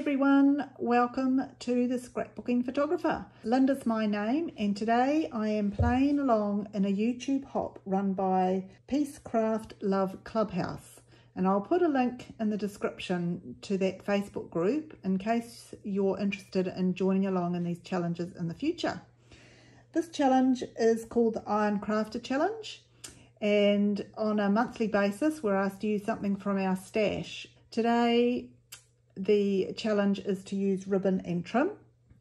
everyone, welcome to the Scrapbooking Photographer. Linda's my name and today I am playing along in a YouTube hop run by Peace Craft Love Clubhouse, and I'll put a link in the description to that Facebook group in case you're interested in joining along in these challenges in the future. This challenge is called the Iron Crafter Challenge, and on a monthly basis we're asked to use something from our stash. Today the challenge is to use ribbon and trim,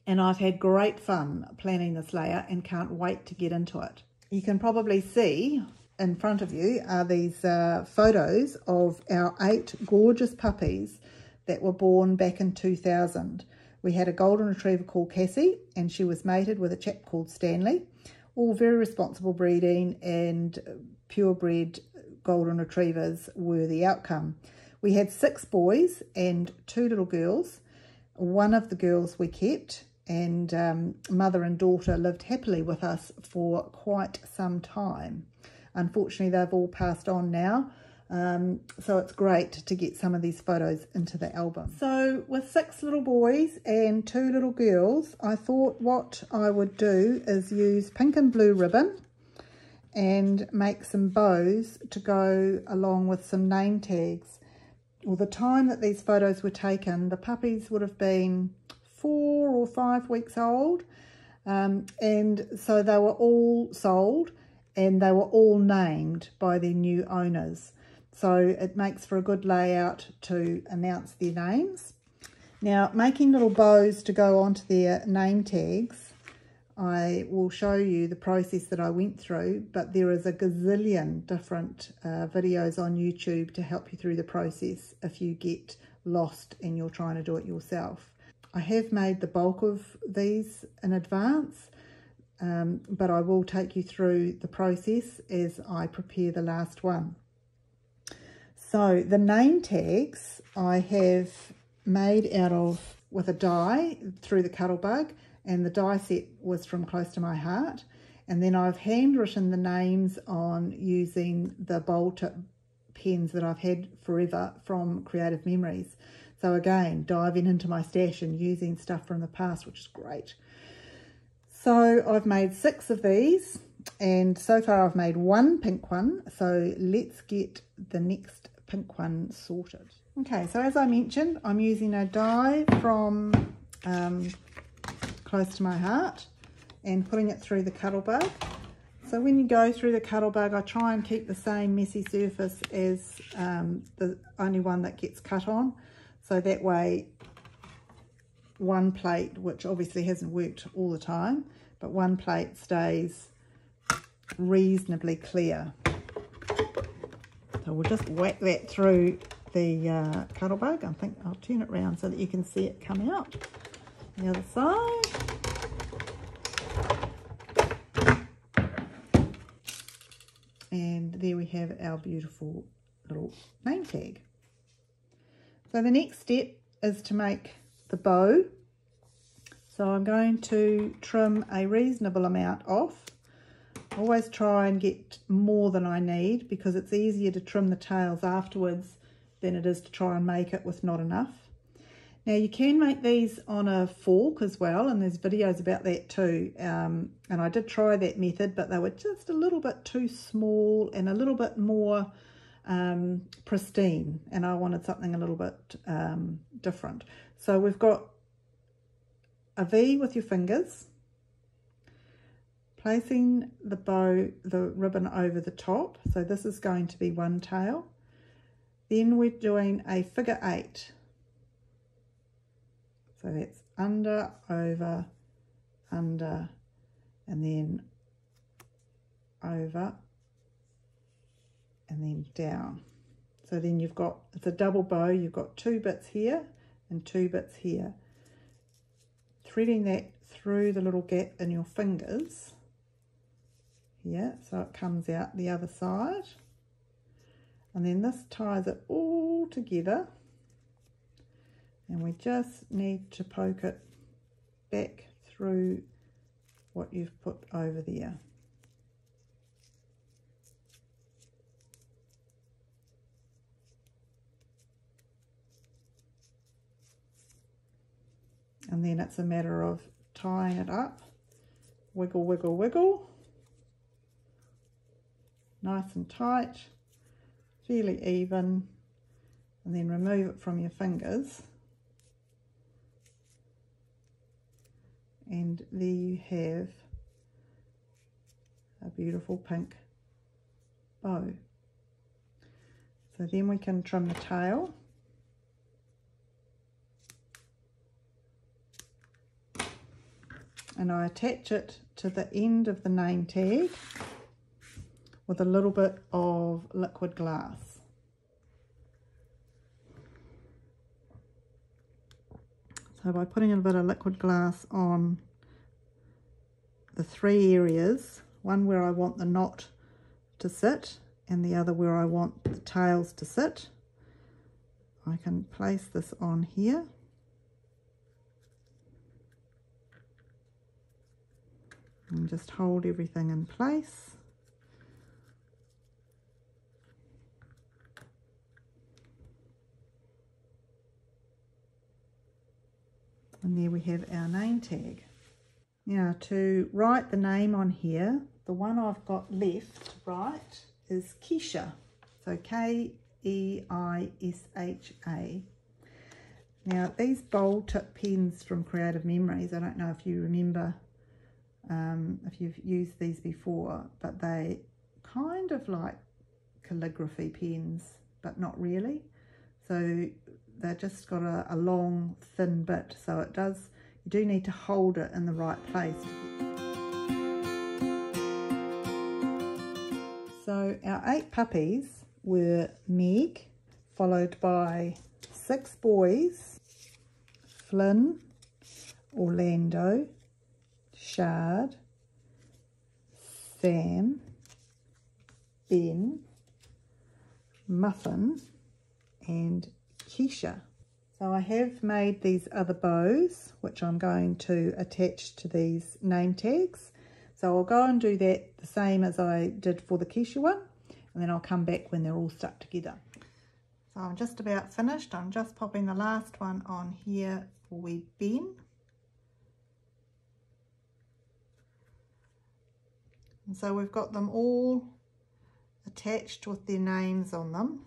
and I've had great fun planning this layout and can't wait to get into it. You can probably see in front of you are these photos of our 8 gorgeous puppies that were born back in 2000. We had a golden retriever called Cassie and she was mated with a chap called Stanley. All very responsible breeding, and purebred golden retrievers were the outcome. We had 6 boys and 2 little girls. One of the girls we kept, and mother and daughter lived happily with us for quite some time. Unfortunately, they've all passed on now, so it's great to get some of these photos into the album. So with 6 little boys and 2 little girls, I thought what I would do is use pink and blue ribbon and make some bows to go along with some name tags. Well, the time that these photos were taken, the puppies would have been 4 or 5 weeks old, and so they were all sold and they were all named by their new owners. So it makes for a good layout to announce their names. Now, making little bows to go onto their name tags, I will show you the process that I went through, but there is a gazillion different videos on YouTube to help you through the process if you get lost and you're trying to do it yourself. I have made the bulk of these in advance, but I will take you through the process as I prepare the last one. So the name tags I have made out of with a die through the Cuttlebug, and the die set was from Close to My Heart, and then I've handwritten the names on using the bowl tip pens that I've had forever from Creative Memories. So again, diving into my stash and using stuff from the past, which is great. So I've made 6 of these, and so far I've made 1 pink one, so let's get the next pink one sorted. Okay, so as I mentioned, I'm using a die from Close to My Heart and putting it through the Cuttlebug. So when you go through the Cuttlebug, I try and keep the same messy surface as the only one that gets cut on, so that way one plate, which obviously hasn't worked all the time, but one plate stays reasonably clear. So we'll just whack that through the Cuttlebug. I think I'll turn it around so that you can see it come out. The other side. And there we have our beautiful little name tag. So the next step is to make the bow. So I'm going to trim a reasonable amount off. Always try and get more than I need, because it's easier to trim the tails afterwards than it is to try and make it with not enough. Now you can make these on a fork as well, and there's videos about that too, and I did try that method, but they were just a little bit too small and a little bit more pristine, and I wanted something a little bit different. So we've got a V with your fingers, placing the ribbon over the top, so this is going to be one tail. Then we're doing a figure 8. So that's under, over, under, and then over, and then down. So then you've got, it's a double bow, you've got 2 bits here and 2 bits here. Threading that through the little gap in your fingers here, so it comes out the other side. And then this ties it all together. And we just need to poke it back through what you've put over there. And then it's a matter of tying it up, wiggle, wiggle, wiggle, nice and tight, fairly even, and then remove it from your fingers. And there you have a beautiful pink bow. So then we can trim the tail. And I attach it to the end of the name tag with a little bit of liquid glass. So by putting a bit of liquid glass on the three areas, one where I want the knot to sit and the other where I want the tails to sit, I can place this on here. And just hold everything in place. And there we have our name tag. Now to write the name on here, the one I've got left to write is Keisha. So K-E-I-S-H-A. Now these bold tip pens from Creative Memories, I don't know if you remember if you've used these before, but they kind of like calligraphy pens, but not really. So they've just got a long thin bit, so you do need to hold it in the right place. So our 8 puppies were Meg, followed by 6 boys: Flynn, Orlando, Shard, Sam, Ben, Muffin, and Keisha. So I have made these other bows, which I'm going to attach to these name tags. So I'll go and do that the same as I did for the Keisha one, and then I'll come back when they're all stuck together. So I'm just about finished. I'm just popping the last one on here for wee Ben. And so we've got them all attached with their names on them.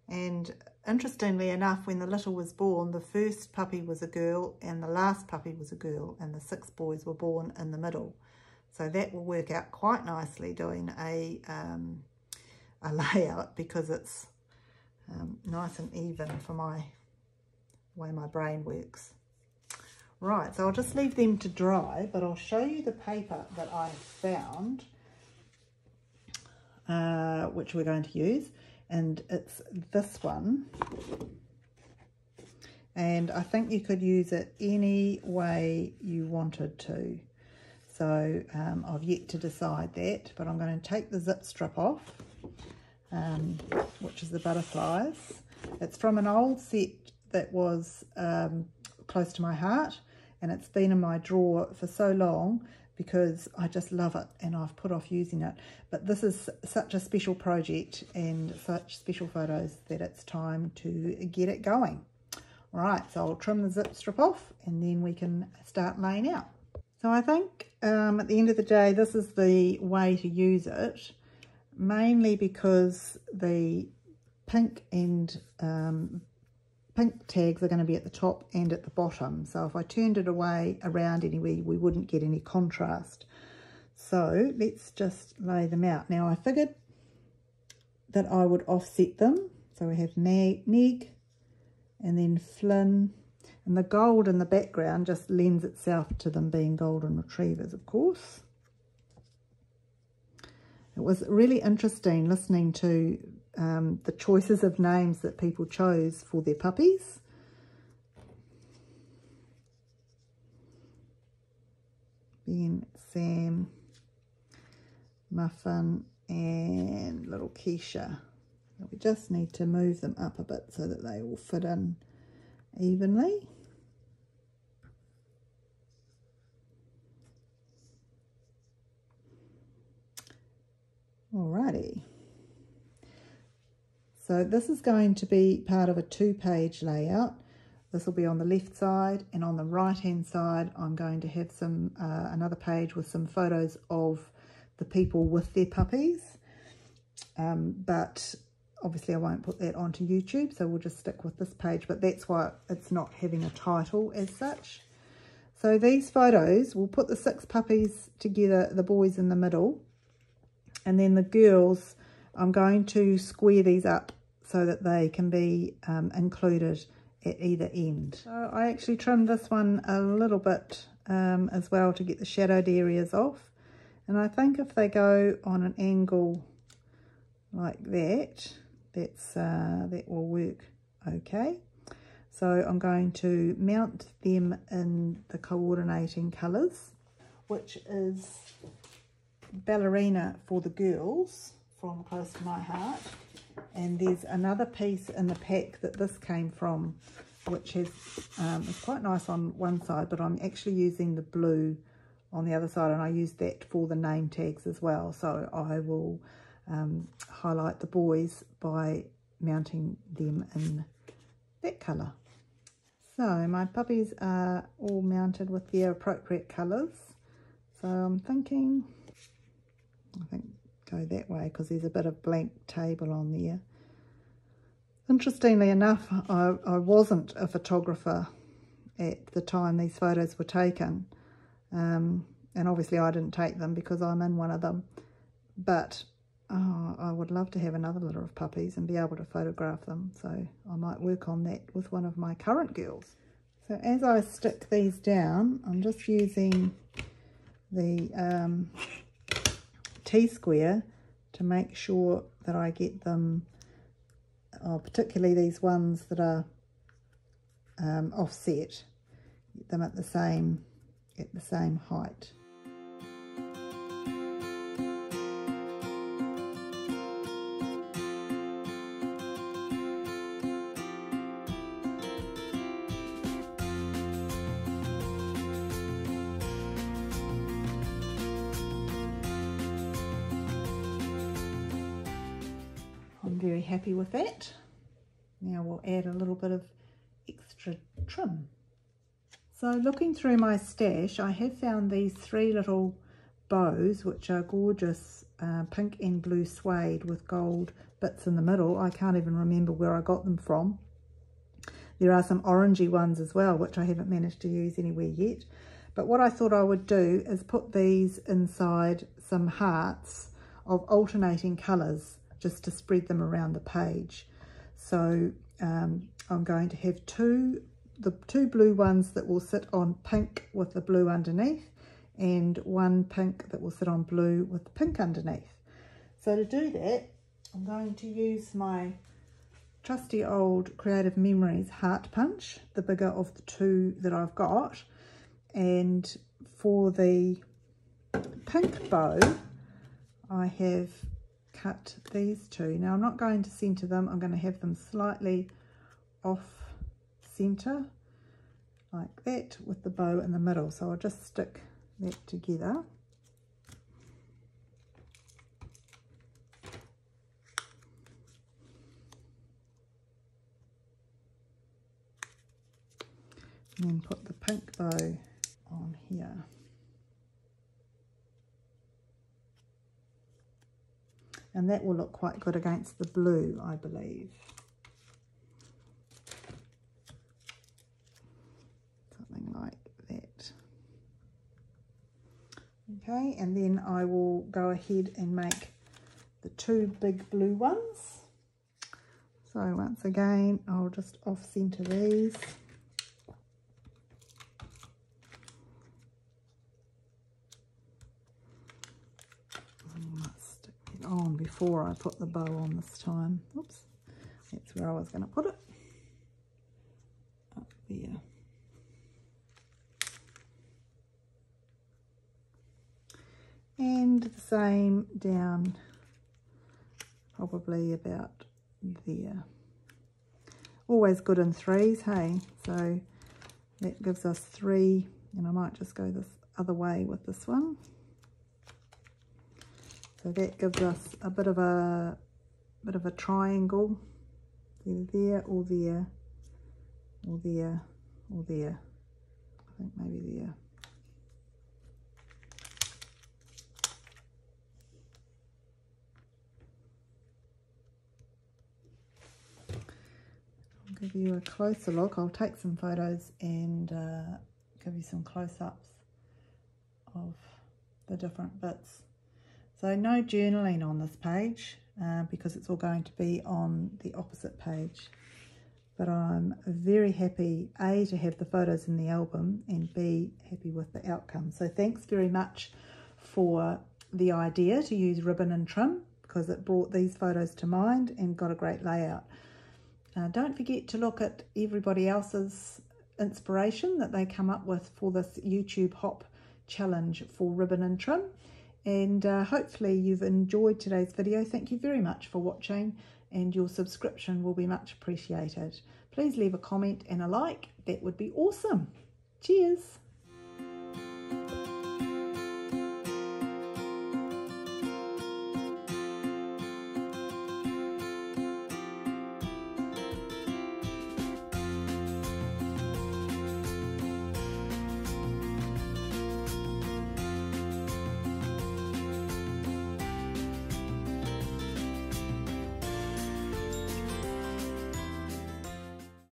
And interestingly enough, when the little was born, the first puppy was a girl and the last puppy was a girl, and the 6 boys were born in the middle. So that will work out quite nicely doing a layout, because it's nice and even for the way my brain works. Right, so I'll just leave them to dry, but I'll show you the paper that I found, which we're going to use, and it's this one. And I think you could use it any way you wanted to. So I've yet to decide that, but I'm going to take the zip strip off, which is the butterflies. It's from an old set that was close to my heart, and it's been in my drawer for so long because I just love it and I've put off using it. But this is such a special project and such special photos that it's time to get it going. All right, so I'll trim the zip strip off and then we can start laying out. So I think at the end of the day, this is the way to use it, mainly because the pink and pink tags are going to be at the top and at the bottom. So if I turned it around anyway, we wouldn't get any contrast. So let's just lay them out. Now I figured that I would offset them. So we have Meg and then Flynn. And the gold in the background just lends itself to them being golden retrievers, of course. It was really interesting listening to the choices of names that people chose for their puppies. Ben, Sam, Muffin, and little Keisha. We just need to move them up a bit so that they all fit in evenly. Alrighty. So this is going to be part of a 2-page layout. This will be on the left side, and on the right hand side I'm going to have some another page with some photos of the people with their puppies, but obviously I won't put that onto YouTube, so we'll just stick with this page, but that's why it's not having a title as such. So these photos, we'll put the 6 puppies together, the boys in the middle, and then the girls, I'm going to square these up so that they can be included at either end. So I actually trimmed this one a little bit as well to get the shadowed areas off, and I think if they go on an angle like that, that will work okay. So I'm going to mount them in the coordinating colours, which is Ballerina for the girls, from Close to My Heart, and there's another piece in the pack that this came from, which has it's quite nice on one side, but I'm actually using the blue on the other side, and I use that for the name tags as well. So I will highlight the boys by mounting them in that colour. So my puppies are all mounted with their appropriate colours, so I'm thinking, I think go that way because there's a bit of blank table on there. Interestingly enough, I wasn't a photographer at the time these photos were taken, and obviously I didn't take them because I'm in one of them, but I would love to have another litter of puppies and be able to photograph them, so I might work on that with one of my current girls. So as I stick these down, I'm just using the T-square to make sure that I get them, particularly these ones that are offset, get them at the same height. I'm very happy with that. Now we'll add a little bit of extra trim. So looking through my stash, I have found these 3 little bows, which are gorgeous pink and blue suede with gold bits in the middle. I can't even remember where I got them from. There are some orangey ones as well, which I haven't managed to use anywhere yet. But what I thought I would do is put these inside some hearts of alternating colours, just to spread them around the page. So I'm going to have the two blue ones that will sit on pink with the blue underneath, and one pink that will sit on blue with the pink underneath. So to do that, I'm going to use my trusty old Creative Memories heart punch, the bigger of the 2 that I've got, and for the pink bow I have cut these 2. Now I'm not going to center them, I'm going to have them slightly off center like that with the bow in the middle. So I'll just stick that together. And then put the pink bow on here. And that will look quite good against the blue, I believe. Something like that. Okay, and then I will go ahead and make the 2 big blue ones. So once again, I'll just off-center these. On before I put the bow on this time. Oops, that's where I was going to put it. Up there. And the same down probably about there. Always good in 3s, hey? So that gives us 3, and I might just go this other way with this one. So that gives us a bit of a triangle, either there or there, or there, or there. I think maybe there. I'll give you a closer look. I'll take some photos and give you some close-ups of the different bits. So no journaling on this page because it's all going to be on the opposite page. But I'm very happy, A, to have the photos in the album, and B, happy with the outcome. So thanks very much for the idea to use ribbon and trim, because it brought these photos to mind and got a great layout. Don't forget to look at everybody else's inspiration that they come up with for this YouTube hop challenge for ribbon and trim. And hopefully you've enjoyed today's video. Thank you very much for watching, and your subscription will be much appreciated. Please leave a comment and a like. That would be awesome. Cheers.